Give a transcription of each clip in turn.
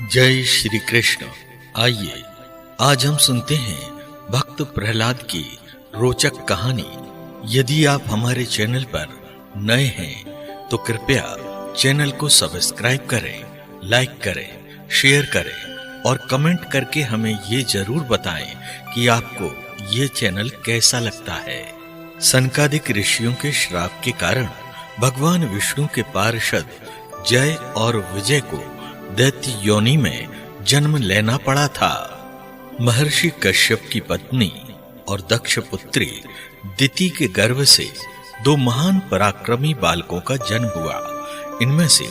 जय श्री कृष्ण। आइए आज हम सुनते हैं भक्त प्रहलाद की रोचक कहानी। यदि आप हमारे चैनल पर नए हैं तो कृपया चैनल को सब्सक्राइब करें, लाइक करें, शेयर करें और कमेंट करके हमें ये जरूर बताएं कि आपको ये चैनल कैसा लगता है। सनकादिक ऋषियों के श्राप के कारण भगवान विष्णु के पार्षद जय और विजय को दैत्य योनि में जन्म लेना पड़ा था। महर्षि कश्यप की पत्नी और दक्ष पुत्री दिति के गर्भ से दो महान पराक्रमी बालकों का जन्म हुआ। इनमें से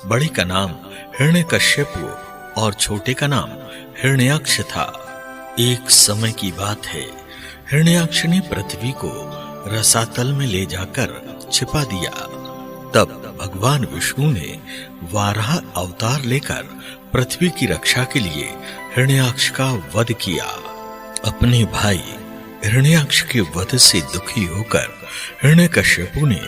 बड़े का नाम हिरण्यकश्यप और छोटे का नाम हिरण्याक्ष था। एक समय की बात है, हिरण्याक्ष ने पृथ्वी को रसातल में ले जाकर छिपा दिया। तब भगवान विष्णु ने वाराह अवतार लेकर पृथ्वी की रक्षा के लिए हिरण्याक्ष का वध किया। अपने भाई हिरण्याक्ष के वध से दुखी होकर हिरण्यकश्यप ने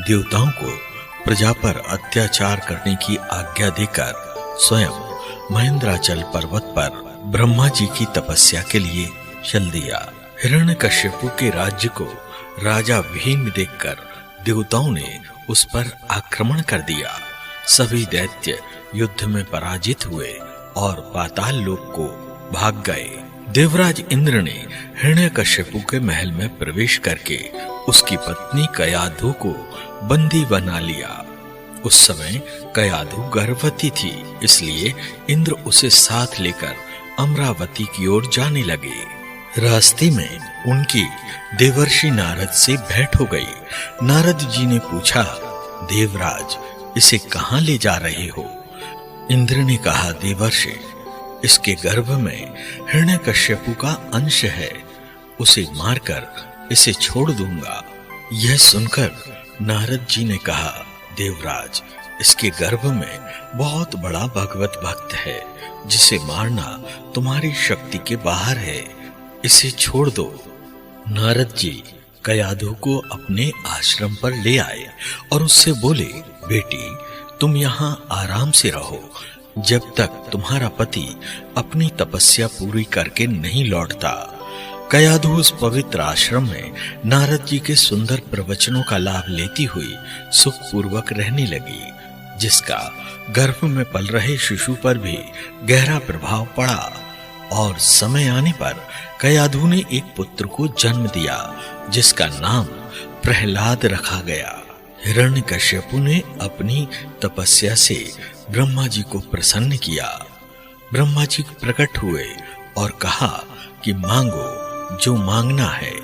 देवताओं को प्रजा पर अत्याचार करने की आज्ञा देकर स्वयं महेंद्राचल पर्वत पर ब्रह्मा जी की तपस्या के लिए चल दिया। हिरण्यकश्यप के राज्य को राजा भीम देखकर देवताओं ने उस पर आक्रमण कर दिया। सभी दैत्य युद्ध में पराजित हुए और पाताल लोक को भाग गए। देवराज इंद्र ने हिरण्यकश्यप के महल में प्रवेश करके उसकी पत्नी कयाधु को बंदी बना लिया। उस समय कयाधु गर्भवती थी, इसलिए इंद्र उसे साथ लेकर अमरावती की ओर जाने लगे। रास्ते में उनकी देवर्षि नारद से भेंट हो गई। नारद जी ने पूछा, देवराज इसे कहां ले जा रहे हो? इंद्र ने कहा, देवर्षि इसके गर्भ में हिरण्यकश्यप का अंश है, उसे मारकर इसे छोड़ दूंगा। यह सुनकर नारद जी ने कहा, देवराज इसके गर्भ में बहुत बड़ा भगवत भक्त है, जिसे मारना तुम्हारी शक्ति के बाहर है, इसे छोड़ दो। नारद जी कयाधु को अपने आश्रम पर ले आए और उससे बोले, बेटी तुम यहाँ आराम से रहो जब तक तुम्हारा पति अपनी तपस्या पूरी करके नहीं लौटता। कयाधु उस पवित्र आश्रम में नारद जी के सुंदर प्रवचनों का लाभ लेती हुई सुखपूर्वक रहने लगी, जिसका गर्भ में पल रहे शिशु पर भी गहरा प्रभाव पड़ा। और समय आने पर कयाधु ने एक पुत्र को जन्म दिया, जिसका नाम प्रहलाद रखा गया। हिरण्यकश्यप ने अपनी तपस्या से ब्रह्मा जी को प्रसन्न किया। ब्रह्मा जी प्रकट हुए और कहा कि मांगो जो मांगना है।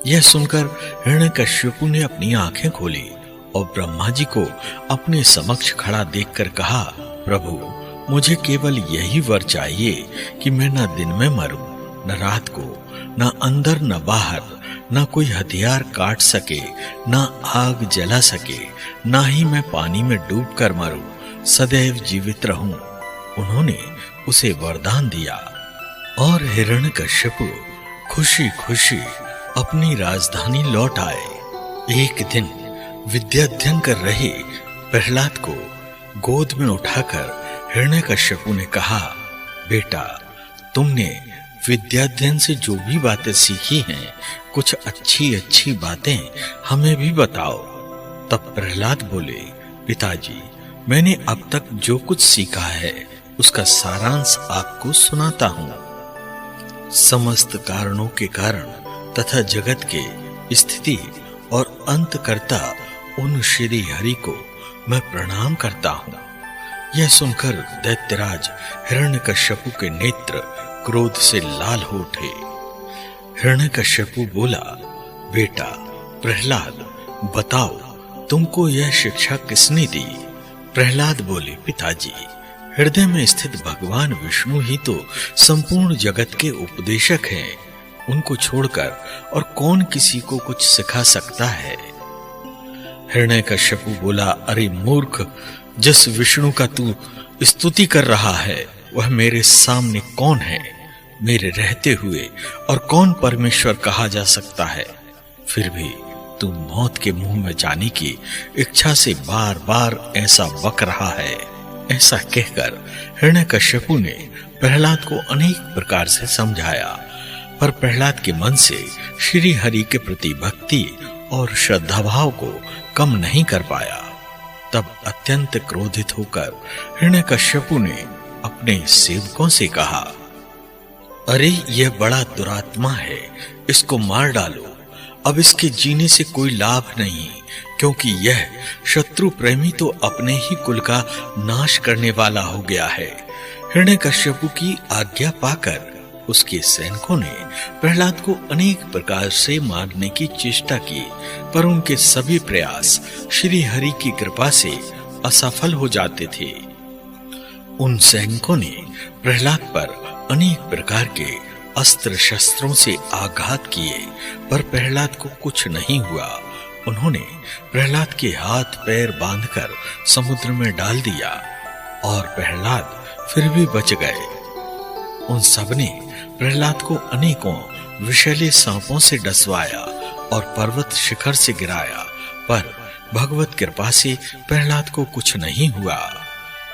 यह सुनकर हिरण्यकश्यप ने अपनी आंखें खोली और ब्रह्मा जी को अपने समक्ष खड़ा देखकर कहा, प्रभु मुझे केवल यही वर चाहिए कि मैं न दिन में मरूं, न रात को, न अंदर न बाहर, न कोई हथियार काट सके, न आग जला सके, न ही मैं पानी में डूब कर मरूं, सदैव जीवित रहूं। उन्होंने उसे वरदान दिया और हिरण्यकश्यप खुशी खुशी अपनी राजधानी लौट आए। एक दिन विद्याध्ययन कर रहे प्रहलाद को गोद में उठाकर हिरण्यकश्यप ने कहा, बेटा तुमने विद्याध्ययन से जो भी बातें सीखी हैं, कुछ अच्छी अच्छी बातें हमें भी बताओ। तब प्रहलाद बोले, पिताजी मैंने अब तक जो कुछ सीखा है उसका सारांश आपको सुनाता हूँ। समस्त कारणों के कारण तथा जगत के स्थिति और अंतकर्ता उन श्री हरि को मैं प्रणाम करता हूँ। यह सुनकर दैत्यराज हिरण्यकश्यप के नेत्र क्रोध से लाल हो उठे। हिरण्यकश्यप बोला, बेटा प्रहलाद बताओ तुमको यह शिक्षा किसने दी? प्रहलाद बोले, पिताजी हृदय में स्थित भगवान विष्णु ही तो संपूर्ण जगत के उपदेशक हैं, उनको छोड़कर और कौन किसी को कुछ सिखा सकता है? हिरण्यकश्यप बोला, अरे मूर्ख, जिस विष्णु का तू स्तुति कर रहा है वह मेरे सामने कौन है? मेरे रहते हुए और कौन परमेश्वर कहा जा सकता है? फिर भी तू मौत के मुंह में जाने की इच्छा से बार बार ऐसा बक रहा है। ऐसा कहकर हिरण्यकश्यपु ने प्रहलाद को अनेक प्रकार से समझाया, पर प्रहलाद के मन से श्री हरि के प्रति भक्ति और श्रद्धा भाव को कम नहीं कर पाया। तब अत्यंत क्रोधित होकर हिरण्यकश्यपु ने अपने सेवकों से कहा, अरे यह बड़ा दुरात्मा है, इसको मार डालो। अब इसके जीने से कोई लाभ नहीं, क्योंकि यह शत्रु प्रेमी तो अपने ही कुल का नाश करने वाला हो गया है। हिरण्यकश्यपु की आज्ञा पाकर उसके सैनिकों ने प्रहलाद को अनेक प्रकार से मारने की चेष्टा की, पर उनके सभी प्रयास श्री हरि की कृपा से असफल हो जाते थे। उन सैनिकों ने प्रहलाद पर अनेक प्रकार के अस्त्र शस्त्रों से आघात किए, पर प्रहलाद को कुछ नहीं हुआ। उन्होंने प्रहलाद के हाथ पैर बांधकर समुद्र में डाल दिया और प्रहलाद फिर भी बच गए। उन सब ने प्रहलाद को अनेकों विषैले सांपों से डसवाया और पर्वत शिखर से गिराया, पर भगवत कृपा से प्रहलाद को कुछ नहीं हुआ।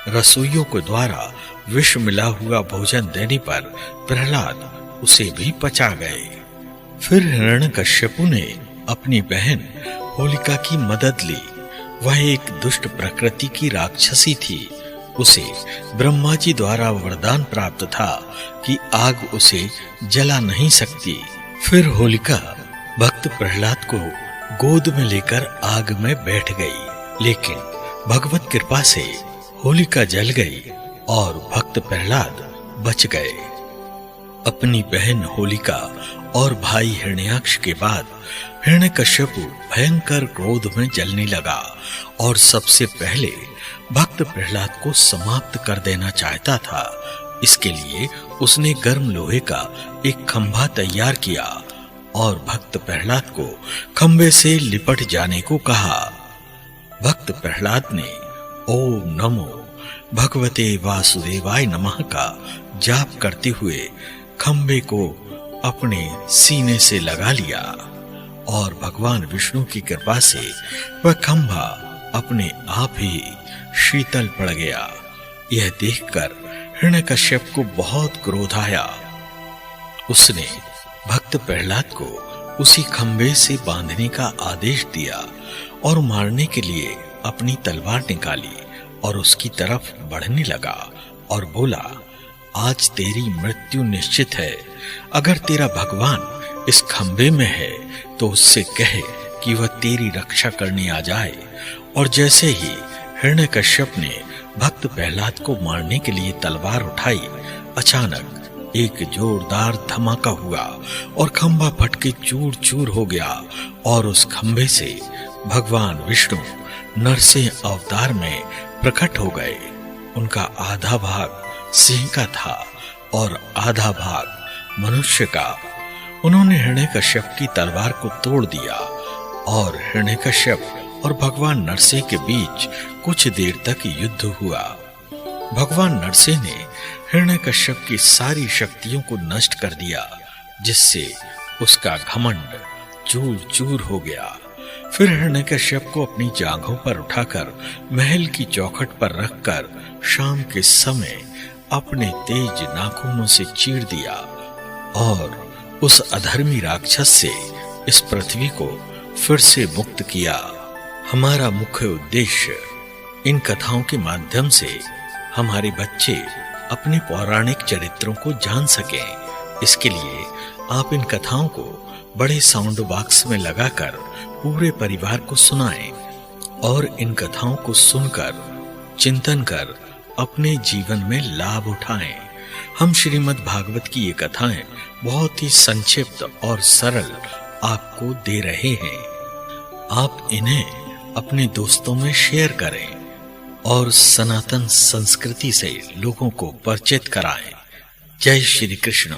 रसोइयों के द्वारा विष मिला हुआ भोजन देने पर प्रहलाद उसे भी पचा गए। फिर हिरण्यकश्यपु ने अपनी बहन होलिका की मदद ली। वह एक दुष्ट प्रकृति की राक्षसी थी। उसे ब्रह्मा जी द्वारा वरदान प्राप्त था कि आग उसे जला नहीं सकती। फिर होलिका भक्त प्रहलाद को गोद में लेकर आग में बैठ गई, लेकिन भगवत कृपा से होलिका जल गई और भक्त प्रहलाद बच गए। अपनी बहन होलिका और भाई हिरण्याक्ष के बाद हिरण्यकश्यपु भयंकर क्रोध में जलने लगा और सबसे पहले भक्त प्रहलाद को समाप्त कर देना चाहता था। इसके लिए उसने गर्म लोहे का एक खंभा तैयार किया और भक्त प्रहलाद को खंभे से लिपट जाने को कहा। भक्त प्रहलाद ने ओम नमो भगवते वासुदेवाय नमः का जाप करते हुए खंभे को अपने सीने से लगा लिया और भगवान विष्णु की कृपा से वह खंभा अपने आप ही शीतल पड़ गया। यह देखकर हिरण्यकश्यप को बहुत क्रोध आया। उसने भक्त प्रहलाद को उसी खंभे से बांधने का आदेश दिया और मारने के लिए अपनी तलवार निकाली और उसकी तरफ बढ़ने लगा और बोला, आज तेरी मृत्यु निश्चित है। अगर तेरा भगवान इस खंभे में है तो उससे कहे कि वह तेरी रक्षा करने आ जाए। और जैसे ही हिरण्यकश्यप ने भक्त प्रहलाद को मारने के लिए तलवार उठाई, अचानक एक जोरदार धमाका हुआ और खंभा फट के चूर चूर हो गया और उस खंभे से भगवान विष्णु नरसिंह अवतार में प्रकट हो गए। उनका आधा भाग सिंह का था और आधा भाग मनुष्य का। उन्होंने हिरण्यकश्यप की तलवार को तोड़ दिया और हिरण्यकश्यप और भगवान नरसिंह के बीच कुछ देर तक युद्ध हुआ। भगवान नरसिंह ने हिरण्यकश्यप की सारी शक्तियों को नष्ट कर दिया, जिससे उसका घमंड चूर चूर हो गया। फिर हिरण्यकश्यप को अपनी जांघों पर उठाकर महल की चौखट पर रखकर शाम के समय अपने तेज नाखूनों से चीर दिया और उस अधर्मी राक्षस से इस पृथ्वी को फिर से मुक्त किया। हमारा मुख्य उद्देश्य इन कथाओं के माध्यम से हमारे बच्चे अपने पौराणिक चरित्रों को जान सकें। इसके लिए आप इन कथाओं को बड़े साउंड बॉक्स में लगाकर पूरे परिवार को सुनाएं और इन कथाओं को सुनकर चिंतन कर अपने जीवन में लाभ उठाएं। हम श्रीमद् भागवत की ये कथाएं बहुत ही संक्षिप्त और सरल आपको दे रहे हैं। आप इन्हें अपने दोस्तों में शेयर करें और सनातन संस्कृति से लोगों को परिचित कराएं। जय श्री कृष्ण।